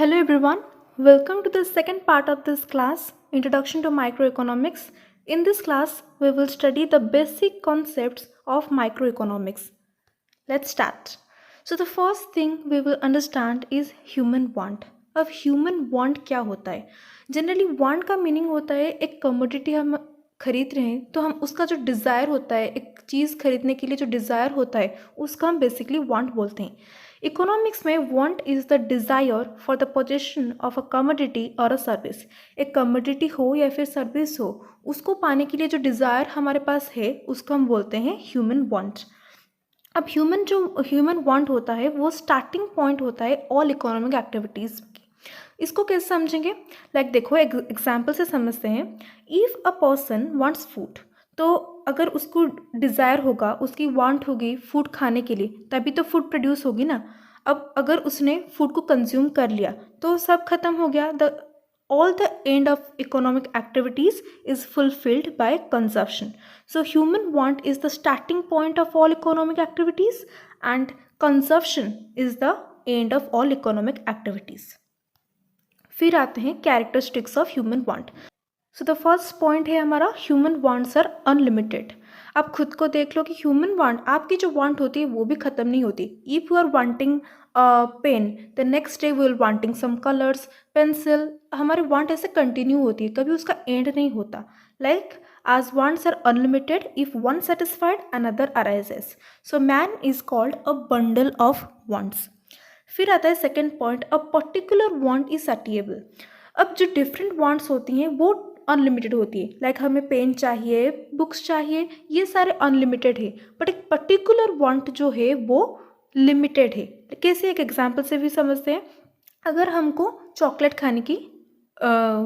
Hello everyone, welcome to the second part of this class, Introduction to Microeconomics. In this class, we will study the basic concepts of microeconomics. Let's start. So the first thing we will understand is human want. अब human want क्या होता है? Generally want का meaning होता है एक commodity हम खरीद रहे हैं तो हम उसका जो डिज़ायर होता है, एक चीज़ खरीदने के लिए जो डिज़ायर होता है उसका हम बेसिकली वांट बोलते हैं. इकोनॉमिक्स में want is the desire for the possession of a commodity और अ सर्विस. एक कमोडिटी हो या फिर सर्विस हो, उसको पाने के लिए जो डिज़ायर हमारे पास है उसको हम बोलते हैं ह्यूमन वांट. अब ह्यूमन वांट होता है वो स्टार्टिंग पॉइंट होता है ऑल इकोनॉमिक एक्टिविटीज़ की. इसको कैसे समझेंगे? देखो एग्जाम्पल से समझते हैं. If a person wants food, तो अगर उसको डिज़ायर होगा, उसकी वांट होगी फूड खाने के लिए, तभी तो फूड प्रोड्यूस होगी ना. अब अगर उसने फूड को कंज्यूम कर लिया तो सब खत्म हो गया. All the end of economic activities is fulfilled by consumption. So human want is the starting point of all economic activities and consumption is the end of all economic activities. फिर आते हैं characteristics of human want. So the first point है हमारा human wants are unlimited. आप खुद को देख लो कि ह्यूमन वांट, आपकी जो वांट होती है वो भी ख़त्म नहीं होती. If you are wanting pen, the next day we will wanting some colours, pencil. हमारी वांट ऐसे कंटिन्यू होती है, कभी उसका एंड नहीं होता. Like as wants are unlimited, if one satisfied another arises. So man is called a bundle of wants. फिर आता है second point, a particular want is satiable. अब जो डिफरेंट वांट्स होती हैं वो अनलिमिटेड होती है. लाइक हमें पेन चाहिए, बुक्स चाहिए, ये सारे अनलिमिटेड है. बट एक पर्टिकुलर वांट जो है वो लिमिटेड है. कैसे? एक एग्जांपल से भी समझते हैं. अगर हमको चॉकलेट खाने की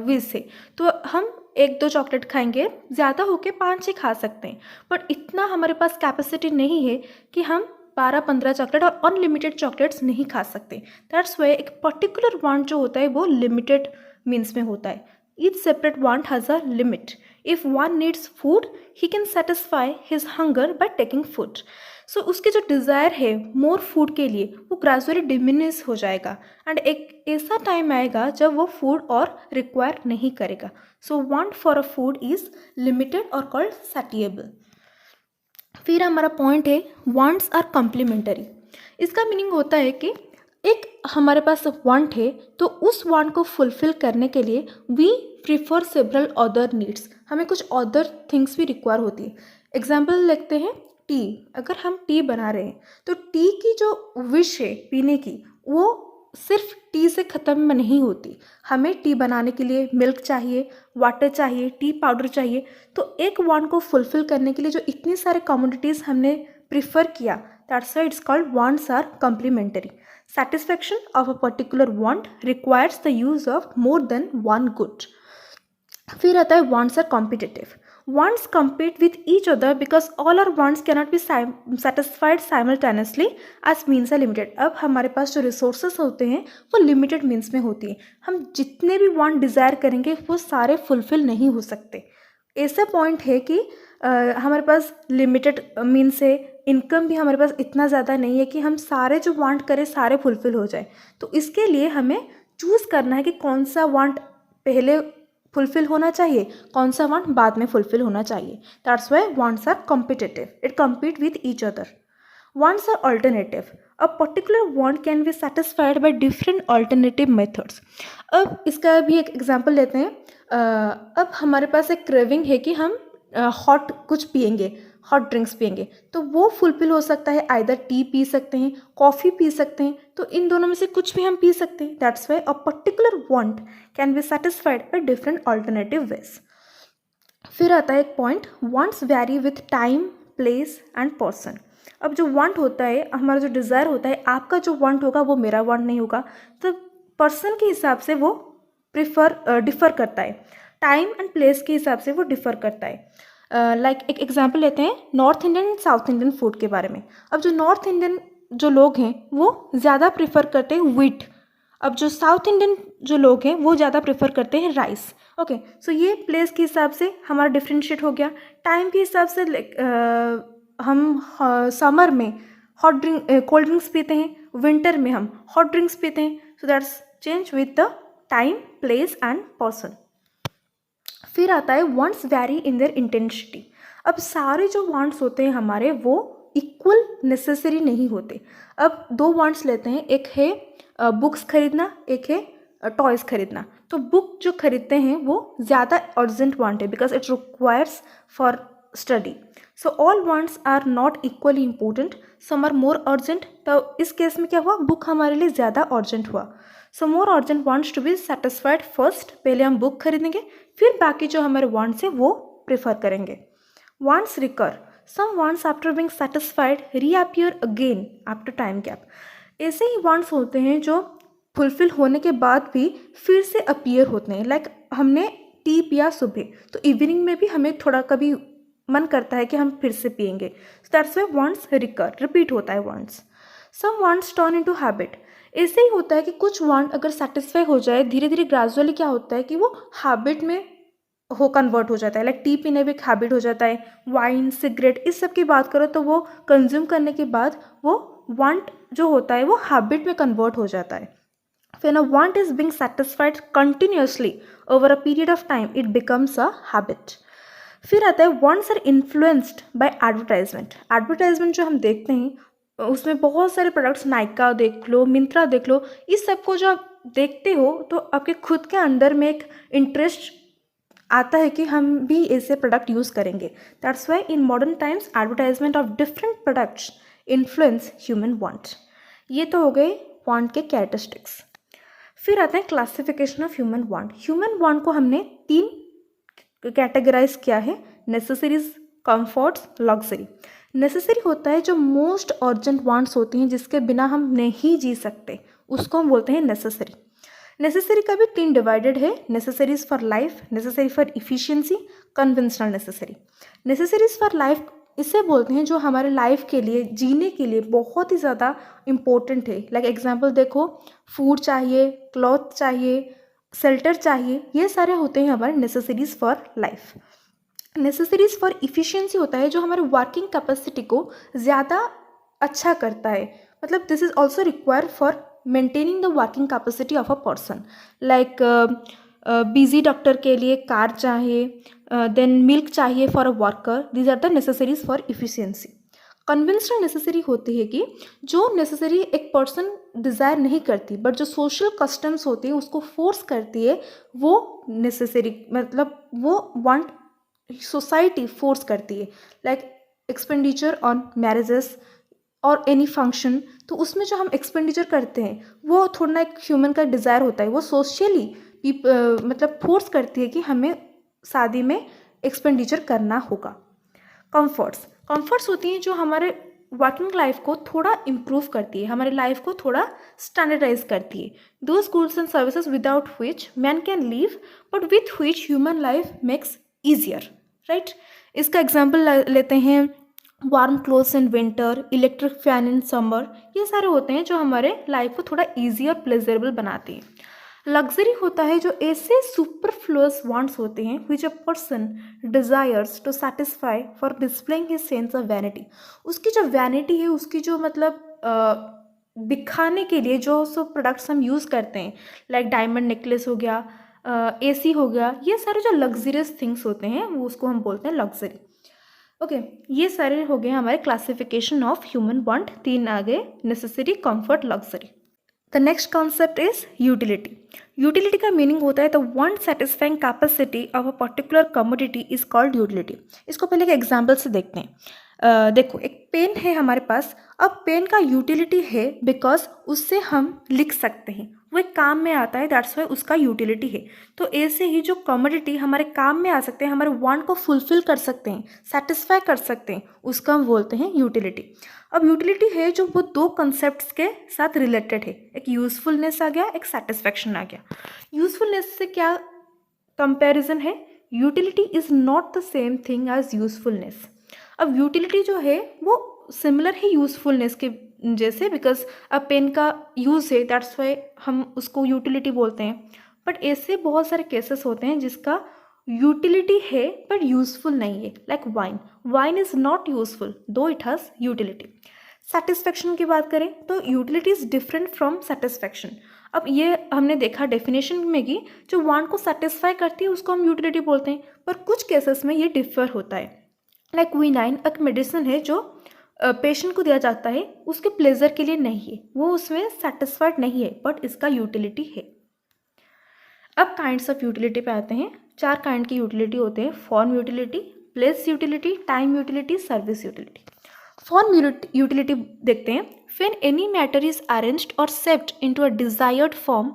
विश है तो हम एक दो चॉकलेट खाएंगे, ज़्यादा होके 5-6 खा सकते हैं. बट इतना हमारे पास कैपेसिटी नहीं है कि हम 12-15 चॉकलेट और अनलिमिटेड चॉकलेट्स नहीं खा सकते. दैट्स वाई एक पर्टिकुलर वांट जो होता है वो लिमिटेड मीन्स में होता है. Each separate want has a limit. If one needs food, he can satisfy his hunger by taking food. So उसके जो डिज़ायर है मोर फूड के लिए वो ग्रेजुअली डिमिनिश हो जाएगा एंड एक ऐसा टाइम आएगा जब वो फूड और रिक्वायर नहीं करेगा. सो want for a food is limited और कॉल्ड सटिएबल. फिर हमारा पॉइंट है वांट्स आर कॉम्प्लीमेंटरी. इसका मीनिंग होता है कि एक हमारे पास वांट है तो उस वांट को फुलफिल करने के लिए we prefer several other needs. हमें कुछ अदर थिंग्स भी रिक्वायर होती है. एग्जाम्पल देखते हैं टी. अगर हम टी बना रहे हैं तो टी की जो विश है पीने की वो सिर्फ टी से ख़त्म नहीं होती. हमें टी बनाने के लिए मिल्क चाहिए, वाटर चाहिए, टी पाउडर चाहिए. तो एक वांट को फुलफिल करने के लिए जो इतनी सारे कमोडिटीज़ हमने प्रिफर किया, that's why it's called wants are complementary. Satisfaction of a particular want requires the use of more than one good. फिर आता है wants are competitive. Wants compete with each other because all our wants cannot be satisfied simultaneously as means are limited. अब हमारे पास जो resources होते हैं वो limited means में होती है. हम जितने भी want desire करेंगे वो सारे fulfill नहीं हो सकते. ऐसा पॉइंट है कि हमारे पास लिमिटेड मीन्स है, इनकम भी हमारे पास इतना ज़्यादा नहीं है कि हम सारे जो वांट करें सारे फुलफिल हो जाए. तो इसके लिए हमें चूज़ करना है कि कौन सा वांट पहले फुलफिल होना चाहिए, कौन सा वांट बाद में फुलफिल होना चाहिए. That's why wants are competitive. It compete with each other. Wants are alternative. A particular want can be satisfied by different alternative methods. अब इसका भी एक एग्जांपल लेते हैं. अब हमारे पास एक क्रेविंग है कि हम हॉट कुछ पियेंगे, हॉट ड्रिंक्स पियेंगे, तो वो फुलफिल हो सकता है. आइदर टी पी सकते हैं, कॉफ़ी पी सकते हैं, तो इन दोनों में से कुछ भी हम पी सकते हैं. That's why a particular want can be satisfied by different alternative ways. फिर आता है एक point, wants vary with time, place and person. अब जो वांट होता है, हमारा जो डिज़ायर होता है, आपका जो वांट होगा वो मेरा वांट नहीं होगा. तो पर्सन के हिसाब से वो डिफ़र करता है, टाइम एंड प्लेस के हिसाब से वो डिफ़र करता है. लाइक एक एग्जांपल लेते हैं north Indian and south Indian food के बारे में. अब जो नॉर्थ इंडियन जो लोग हैं वो ज़्यादा प्रेफर करते हैं व्हीट. अब जो साउथ इंडियन जो लोग हैं वो ज़्यादा प्रेफर करते हैं राइस. ओके, सो ये प्लेस के हिसाब से हमारा डिफ्रेंशिएट हो गया. टाइम के हिसाब से हम समर में हॉट ड्रिंक कोल्ड ड्रिंक्स पीते हैं, विंटर में हम हॉट ड्रिंक्स पीते हैं. So that's change with the time, place and person. फिर आता है wants vary in their intensity. अब सारे जो वांट्स होते हैं हमारे वो इक्वल नेसेसरी नहीं होते। अब दो वांट्स लेते हैं, एक है बुक्स खरीदना, एक है टॉयज़ खरीदना। तो बुक जो खरीदते हैं वो ज़्यादा अर्जेंट वांट है because it requires for study. So all wants are not equally important, some are more urgent. तो इस केस में क्या हुआ, बुक हमारे लिए ज़्यादा अर्जेंट हुआ। So more urgent wants to be satisfied first, पहले हम बुक खरीदेंगे, फिर बाकी जो हमारे वांट्स हैं वो प्रेफर करेंगे। Wants recur, some wants after being satisfied reappear again after time gap. ऐसे ही वांट्स होते हैं जो फुलफिल होने के बाद भी फिर से अपीयर होते हैं। लाइक हमने टी पिया सुबह, तो इवनिंग में भी हमें थोड़ा कभी मन करता है कि हम फिर से पियेंगे। So that's why wants recur, repeat होता है वांट्स। सम वांट्स टर्न इनटू हैबिट। ऐसे ही होता है कि कुछ वांट अगर सेटिस्फाई हो जाए, धीरे धीरे ग्रेजुअली क्या होता है कि वो हैबिट में कन्वर्ट हो जाता है। लाइक टी पीने भी एक हैबिट हो जाता है, वाइन, सिगरेट, इस सब की बात करो तो वो कंज्यूम करने के बाद वो वांट जो होता है वो हैबिट में कन्वर्ट हो जाता है। When a want is being satisfied continuously over a period of time, it becomes a habit. फिर आता है wants are influenced by advertisement. Advertisement जो हम देखते हैं उसमें बहुत सारे प्रोडक्ट्स, नायका देख लो, मिंत्रा देख लो, इस सब को जो आप देखते हो तो आपके खुद के अंदर में एक इंटरेस्ट आता है कि हम भी ऐसे प्रोडक्ट यूज़ करेंगे। That's why in modern times advertisement of different products influence human want. ये तो हो गए वांट के कैरेक्टरिस्टिक्स। फिर आता है classification of human want. Human want को हमने 3 कैटेगराइज किया है, नेसेसरीज, कंफर्ट्स, लग्जरी। नेसेसरी होता है जो मोस्ट अर्जेंट वांट्स होती हैं जिसके बिना हम नहीं जी सकते, उसको हम बोलते हैं नेसेसरी। नेसेसरी का भी 3 डिवाइडेड है, necessaries for life, necessary for efficiency, conventional necessary. Necessaries for life इसे बोलते हैं जो हमारे लाइफ के लिए, जीने के लिए बहुत ही ज़्यादा इम्पोर्टेंट है। लाइक एग्जांपल देखो, फूड चाहिए, क्लॉथ चाहिए, शेल्टर चाहिए, ये सारे होते हैं हमारे necessaries for life. Necessaries for efficiency होता है जो हमारे वर्किंग कैपेसिटी को ज़्यादा अच्छा करता है। मतलब this is also require for maintaining the working capacity of a person. Like busy doctor के लिए कार चाहिए, देन मिल्क चाहिए for a worker. These are the necessaries for efficiency. Conventional necessary होती है कि जो नेसेसरी एक पर्सन डिज़ायर नहीं करती बट जो सोशल कस्टम्स होती है उसको फोर्स करती है, वो नेसेसरी, मतलब वो वांट सोसाइटी फोर्स करती है। लाइक एक्सपेंडिचर ऑन मैरिजेस और एनी फंक्शन, तो उसमें जो हम एक्सपेंडिचर करते हैं वो थोड़ा ना एक ह्यूमन का डिज़ायर होता है, वो सोशली मतलब फोर्स करती है कि हमें शादी में एक्सपेंडिचर करना होगा। कंफर्ट्स होती हैं जो हमारे वर्किंग लाइफ को थोड़ा इम्प्रूव करती है, हमारे लाइफ को थोड़ा स्टैंडर्डाइज करती है। Those goods and services without which man can live but with which human life makes easier, right. इसका एग्जाम्पल लेते हैं, warm clothes in winter, electric fan in summer, ये सारे होते हैं जो हमारे लाइफ को थोड़ा ईजी और प्लेजरेबल बनाते हैं। लग्जरी होता है जो ऐसे सुपरफ्लुअस वांट्स होते हैं which a person desires to satisfy for displaying his sense of vanity. उसकी जो वैनिटी है, उसकी जो मतलब दिखाने के लिए जो सब प्रोडक्ट्स हम यूज़ करते हैं, लाइक डायमंड नेकलेस हो गया, एसी हो गया, ये सारे जो लग्जरियस थिंग्स होते हैं वो उसको हम बोलते हैं लग्जरी। ओके, ये सारे हो गए हमारे क्लासिफिकेशन ऑफ ह्यूमन वांट। 3 आ गए, necessary, comfort, luxury. The next concept is utility. Utility का मीनिंग होता है the want satisfying capacity of a particular commodity is called utility. इसको पहले एक एग्जाम्पल से देखते हैं। देखो, एक पेन है हमारे पास। अब पेन का यूटिलिटी है बिकॉज उससे हम लिख सकते हैं, वो एक काम में आता है, दैट्स वाई उसका यूटिलिटी है। तो ऐसे ही जो कमोडिटी हमारे काम में आ सकते हैं, हमारे वांट को फुलफिल कर सकते हैं, सेटिस्फाई कर सकते हैं, उसका हम बोलते हैं यूटिलिटी। अब यूटिलिटी है जो वो 2 कंसेप्ट्स के साथ रिलेटेड है, एक यूजफुलनेस आ गया, एक सेटिस्फैक्शन आ गया। यूजफुलनेस से क्या कंपैरिजन है? Utility is not the same thing as usefulness. अब यूटिलिटी जो है वो सिमिलर है यूजफुलनेस के जैसे, बिकॉज अब पेन का यूज़ है, दैट्स वाई हम उसको यूटिलिटी बोलते हैं। बट ऐसे बहुत सारे केसेस होते हैं जिसका यूटिलिटी है बट यूजफुल नहीं है, like wine is not useful दो इट हैज़ यूटिलिटी। सेटिस्फैक्शन की बात करें तो utility is different from satisfaction. अब ये हमने देखा डेफिनेशन में कि जो वांट को सेटिस्फाई करती है उसको हम यूटिलिटी बोलते हैं, पर कुछ केसेस में ये डिफर होता है। लाइक क्विनाइन एक मेडिसिन है जो पेशेंट को दिया जाता है, उसके प्लेजर के लिए नहीं है, वो उसमें सेटिस्फाइड नहीं है, बट इसका यूटिलिटी है। अब काइंड्स ऑफ यूटिलिटी पे आते हैं। 4 काइंड की यूटिलिटी होते हैं: form utility, place utility, time utility, service utility. Form utility देखते हैं। When any matter is arranged और saved into a desired form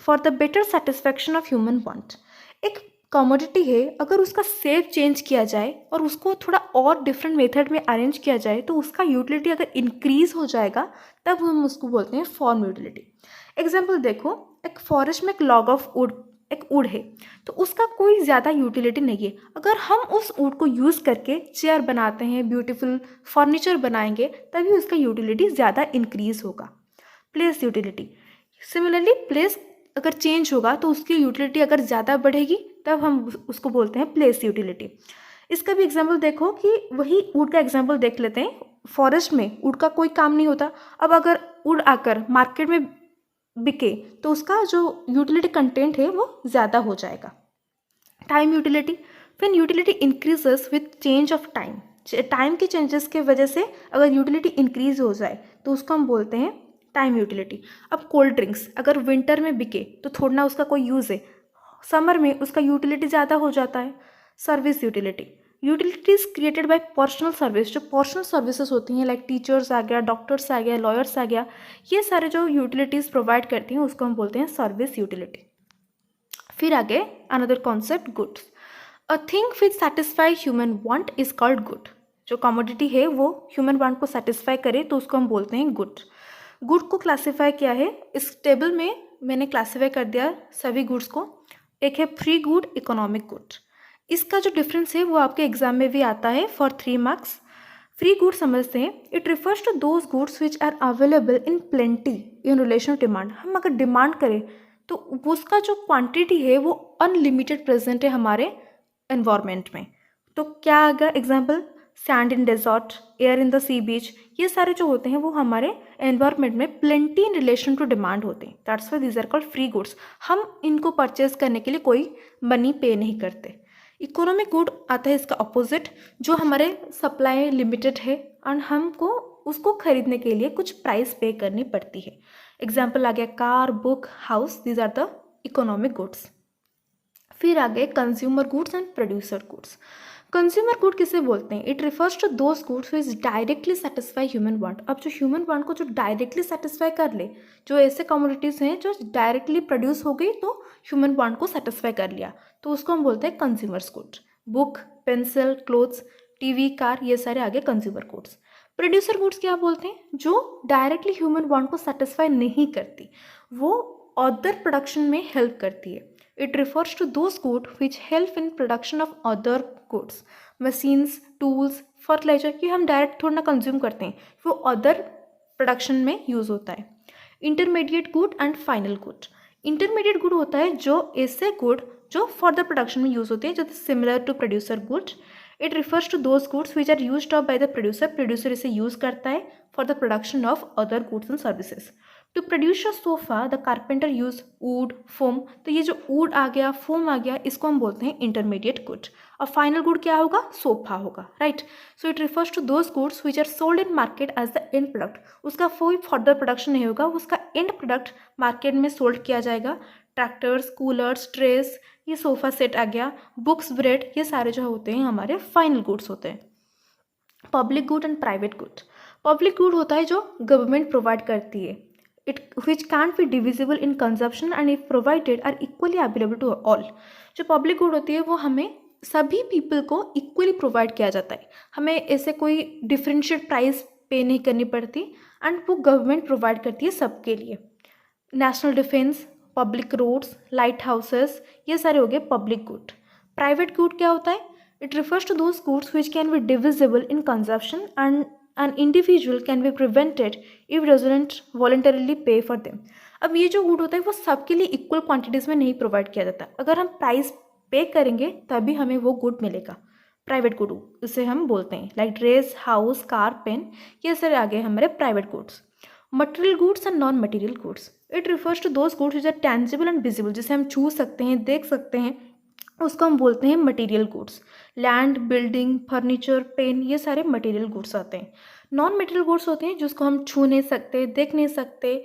for the better satisfaction of human want. एक कमोडिटी है, अगर उसका शेप चेंज किया जाए और उसको थोड़ा और डिफरेंट मेथड में अरेंज किया जाए तो उसका यूटिलिटी अगर इंक्रीज हो जाएगा तब हम उसको बोलते हैं फॉर्म यूटिलिटी। एग्जाम्पल देखो, एक फॉरेस्ट में एक लॉग ऑफ वुड, एक वुड है, तो उसका कोई ज़्यादा यूटिलिटी नहीं है। अगर हम उस वुड को यूज़ करके चेयर बनाते हैं, ब्यूटीफुल फर्नीचर बनाएंगे, तभी उसका यूटिलिटी ज़्यादा इंक्रीज होगा। प्लेस यूटिलिटी, सिमिलरली प्लेस अगर चेंज होगा तो उसकी यूटिलिटी अगर ज़्यादा बढ़ेगी तब हम उसको बोलते हैं प्लेस यूटिलिटी। इसका भी एग्जाम्पल देखो कि वही वुड का एग्जाम्पल देख लेते हैं। फॉरेस्ट में वुड का कोई काम नहीं होता, अब अगर वुड आकर मार्केट में बिके तो उसका जो यूटिलिटी कंटेंट है वो ज़्यादा हो जाएगा। Time utility, when utility increases with change of time, time के चेंजेस के वजह से अगर यूटिलिटी इंक्रीज हो जाए तो उसको हम बोलते हैं टाइम यूटिलिटी। अब कोल्ड ड्रिंक्स अगर विंटर में बिके तो थोड़ा ना उसका कोई यूज़ है, समर में उसका यूटिलिटी ज़्यादा हो जाता है। Service utility, utilities created by personal service, जो पर्सनल सर्विसेज होती हैं लाइक टीचर्स आ गया, डॉक्टर्स आ गया, लॉयर्स आ गया, ये सारे जो यूटिलिटीज़ प्रोवाइड करती हैं उसको हम बोलते हैं सर्विस यूटिलिटी। फिर आगे another concept goods, a thing which satisfy human want is called good. जो कमोडिटी है वो ह्यूमन वांट को सेटिस्फाई करे तो उसको हम बोलते हैं गुड। गुड को क्लासीफाई किया है इस टेबल में, मैंने क्लासीफाई कर दिया सभी गुड्स को। एक है फ्री गुड, इकोनॉमिक गुड। इसका जो डिफरेंस है वो आपके एग्जाम में भी आता है फॉर 3 मार्क्स। फ्री गुड समझते हैं, it refers to those goods which are available in plenty in relation to demand. हम अगर डिमांड करें तो उसका जो क्वांटिटी है वो अनलिमिटेड प्रेजेंट है हमारे एनवायरनमेंट में। तो क्या आएगा example, sand in desert, air in the sea beach, ये सारे जो होते हैं वो हमारे एनवायरनमेंट में plenty in relation to demand होते हैं। That's why these are called free goods. हम इनको परचेज करने के लिए कोई मनी पे नहीं करते। इकोनॉमिक गुड आता है इसका अपोजिट, जो हमारे सप्लाई लिमिटेड है और हमको उसको खरीदने के लिए कुछ प्राइस पे करनी पड़ती है। एग्जाम्पल आ गया car, book, house, these are the economic goods. फिर आगे consumer goods and producer goods. Consumer good किसे बोलते हैं, it refers to those goods which directly satisfy human want. अब जो ह्यूमन वांट को जो डायरेक्टली सेटिस्फाई कर ले, जो ऐसे कमोडिटीज़ हैं जो डायरेक्टली प्रोड्यूस हो गई तो ह्यूमन वांट को सेटिस्फाई कर लिया, तो उसको हम बोलते हैं consumers good. Book, pencil, clothes, TV, car, ये सारे आगे कंज्यूमर गुड्स। प्रोड्यूसर गुड्स क्या बोलते हैं, जो डायरेक्टली ह्यूमन वांट को सेटिस्फाई नहीं करती, वो अदर प्रोडक्शन में हेल्प करती है। It refers to those goods which help in production of other goods, machines, tools, fertilizer, कि हम डायरेक्ट थोड़ा ना कंज्यूम करते हैं, वो अदर प्रोडक्शन में यूज़ होता है। Intermediate good and final good. Intermediate good होता है जो ऐसे गुड जो फर्दर प्रोडक्शन में यूज़ होते हैं, जो similar to producer good. It refers to those goods which are used up by the producer, producer इसे यूज़ करता है for the production of other goods and services. To produce a sofa the carpenter use wood, foam, तो ये जो would आ गया, foam आ गया, इसको हम बोलते हैं इंटरमीडिएट गुड। और फाइनल गुड क्या होगा, सोफा होगा, right. So it refers to those goods which are sold in market as the end product. उसका कोई फर्दर प्रोडक्शन नहीं होगा, उसका एंड प्रोडक्ट मार्केट में सोल्ड किया जाएगा। ट्रैक्टर्स, कूलर्स, ट्रेस, ये सोफा सेट आ गया, बुक्स, ब्रेड, ये सारे जो होते हैं हमारे फाइनल गुड्स होते हैं। Public good and private good. Public good होता है जो गवर्नमेंट प्रोवाइड करती है, it which can't be divisible in consumption and if provided are equally available to all। जो पब्लिक गुड होती है वो हमें सभी पीपल को इक्वली प्रोवाइड किया जाता है, हमें ऐसे कोई डिफरेंशिएट प्राइस पे नहीं करनी पड़ती, एंड वो गवर्नमेंट प्रोवाइड करती है सबके लिए। National defence, public roads, lighthouses, ये सारे हो गए पब्लिक गुड। प्राइवेट गुड क्या होता है, it refers to those goods which can be divisible in consumption and an individual can be prevented if doesn't voluntarily pay for them। अब ये जो गुड होता है वो सबके लिए इक्वल क्वांटिटीज़ में नहीं प्रोवाइड किया जाता, अगर हम प्राइस पे करेंगे तभी हमें वो गुड मिलेगा। प्राइवेट गुड इसे हम बोलते हैं, like dress, house, car, pen, ये सारे आगे हमारे private goods. Material goods and non material goods, it refers to those goods which are tangible and visible, जिसे हम छू सकते हैं, देख सकते हैं, उसको हम बोलते हैं material goods. Land, building, furniture, pen, ये सारे मटेरियल गुड्स आते हैं। नॉन मटेरियल गुड्स होते हैं जिसको हम छू नहीं सकते, देख नहीं सकते,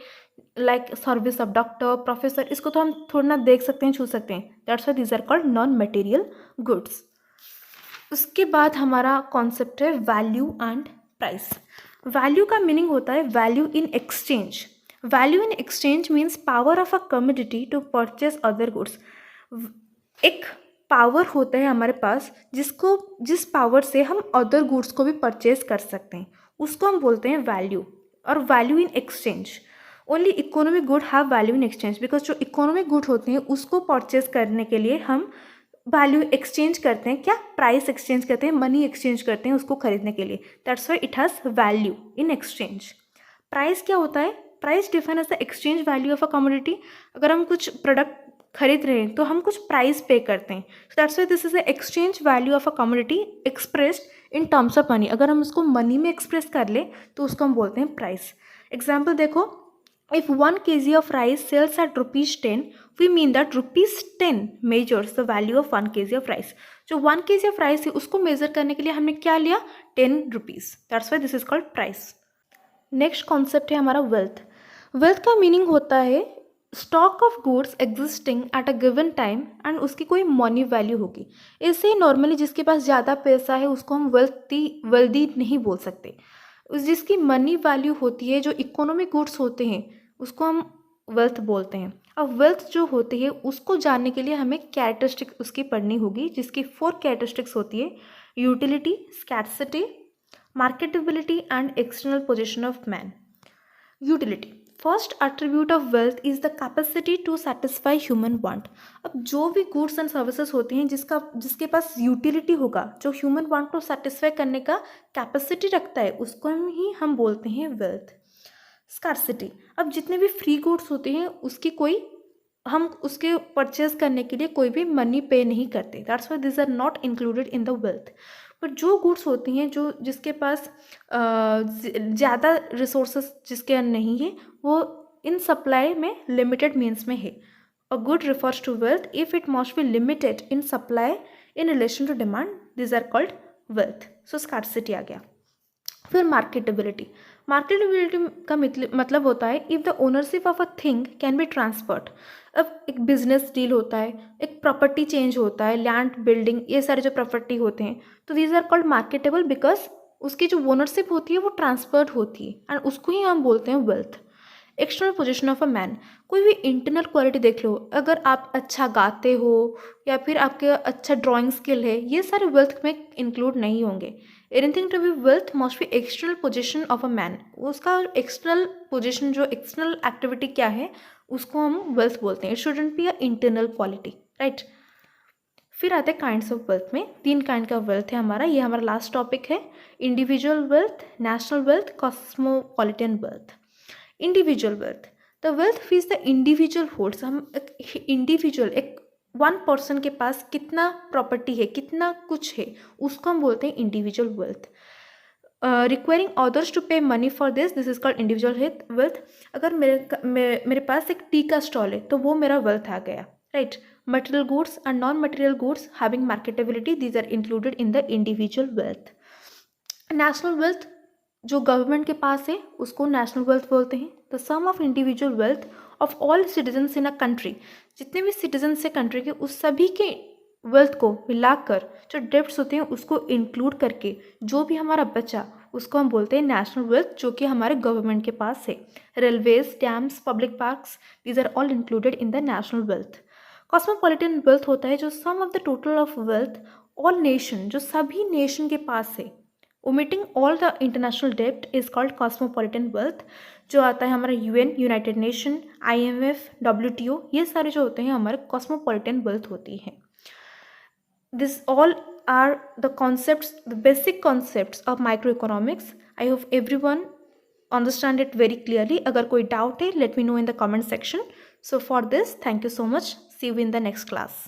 like service of doctor, professor, इसको तो हम थोड़ा ना देख सकते हैं, छू सकते हैं, that's why these are called non material goods. उसके बाद हमारा कॉन्सेप्ट है वैल्यू एंड प्राइस। वैल्यू का मीनिंग होता है value in exchange. Value in exchange means power of a commodity to purchase other goods. एक पावर होता है हमारे पास जिस पावर से हम अदर गुड्स को भी परचेज कर सकते हैं, उसको हम बोलते हैं वैल्यू। और value in exchange, only economic good have value in exchange, because जो इकोनॉमिक गुड होते हैं उसको परचेज करने के लिए हम वैल्यू एक्सचेंज करते हैं। क्या? प्राइस एक्सचेंज करते हैं, मनी एक्सचेंज करते हैं उसको खरीदने के लिए, that's why it has value in exchange. Price क्या होता है? Price define as the exchange value of a commodity. अगर हम कुछ प्रोडक्ट खरीद रहे हैं तो हम कुछ प्राइस पे करते हैं, that's why this is the exchange value of a commodity expressed in terms of money. अगर हम उसको मनी में एक्सप्रेस कर ले तो उसको हम बोलते हैं प्राइस। एग्जाम्पल देखो, if 1 kg of rice sells at ₹10, we mean that ₹10 measures the value of 1 kg of rice. जो 1 kg of rice है उसको मेजर करने के लिए हमने क्या लिया? 10 rupees, that's why this is called price. Next concept है हमारा वेल्थ। वेल्थ का मीनिंग होता है stock of goods existing at a given time and उसकी कोई मनी वैल्यू होगी। इससे नॉर्मली जिसके पास ज़्यादा पैसा है उसको हम वेल्दी नहीं बोल सकते। जिसकी मनी वैल्यू होती है, जो इकोनॉमिक गुड्स होते हैं, उसको हम वेल्थ बोलते हैं। अब वेल्थ जो होती है उसको जानने के लिए हमें कैरेक्टरिस्टिक उसकी पढ़नी होगी, जिसकी 4 कैरेक्टरिस्टिक्स होती है: utility, scarcity, marketability and external position of man. Utility, first attribute of wealth is the capacity to satisfy human want. अब जो भी गुड्स एंड सर्विसेज होती हैं जिसके पास यूटिलिटी होगा, जो ह्यूमन वांट को सेटिस्फाई करने का कैपेसिटी रखता है, उसको हम बोलते हैं वेल्थ। स्कार्सिटी, अब जितने भी फ्री गुड्स होते हैं हम उसके परचेज करने के लिए कोई भी मनी पे नहीं करते, that's why this are not included in the wealth. पर जो गुड्स होती हैं जिसके पास ज़्यादा रिसोर्सेस जिसके नहीं है, वो इन सप्लाई में लिमिटेड मीन्स में है। A good refers to wealth if it must be limited in supply in relation to demand, this are called wealth. So scarcity आ गया। फिर मार्केटेबिलिटी। मार्केटेबिलिटी का मतलब होता है if the ownership of a thing can be transferred. अब एक business deal होता है, एक प्रॉपर्टी चेंज होता है, लैंड, बिल्डिंग, ये सारे जो प्रॉपर्टी होते हैं, तो these are called marketable because उसकी जो ओनरशिप होती है वो ट्रांसफर्ड होती है एंड उसको ही हम बोलते हैं wealth. External position of a man, कोई भी इंटरनल क्वालिटी देख लो, अगर आप अच्छा गाते हो या फिर आपके अच्छा ड्राइंग स्किल है, ये सारे वेल्थ में इंक्लूड नहीं होंगे। Anything to be wealth must be external position of a man. उसका एक्सटर्नल पोजीशन, जो एक्सटर्नल एक्टिविटी क्या है, उसको हम वेल्थ बोलते हैं। It shouldn't be a internal quality, right. फिर आते हैं काइंड्स ऑफ वेल्थ में। 3 काइंड का वेल्थ है हमारा, ये हमारा लास्ट टॉपिक है। Individual wealth, national wealth, cosmopolitan wealth. Individual wealth, the wealth which the individual holds. हम एक 1 पर्सन के पास कितना प्रॉपर्टी है, कितना कुछ है, उसको हम बोलते हैं individual wealth. Requiring others to pay money for this is called individual wealth. अगर मेरे पास एक टी का स्टॉल है तो वो मेरा वेल्थ आ गया, right. Material goods and non material goods having marketability, these are included in the individual wealth. National wealth, जो गवर्नमेंट के पास है उसको नेशनल वेल्थ बोलते हैं। The sum of individual wealth of all citizens in a country, जितने भी citizens है कंट्री के, उस सभी के वेल्थ को मिलाकर जो डेब्ट्स होते हैं उसको इंक्लूड करके जो भी हमारा बचा उसको हम बोलते हैं नेशनल वेल्थ, जो कि हमारे गवर्नमेंट के पास है। Railways, dams, public parks, these are all included in the national wealth. Cosmopolitan wealth होता है जो sum of the total of wealth all nation, जो सभी नेशन के पास है, ओमिटिंग ऑल द इंटरनेशनल डेब्ट, इज कॉल्ड कॉस्मोपॉलिटन वेल्थ। जो आता है हमारा UN, united nation, IMF, WTO, ये सारे जो होते हैं हमारे कॉस्मोपॉलिटन वेल्थ होती है। This all are the concepts, the basic concepts of micro economics. I hope everyone understand it very clearly. अगर कोई डाउट है, let me know in the comment section. So for this, thank you so much. See you in the next class.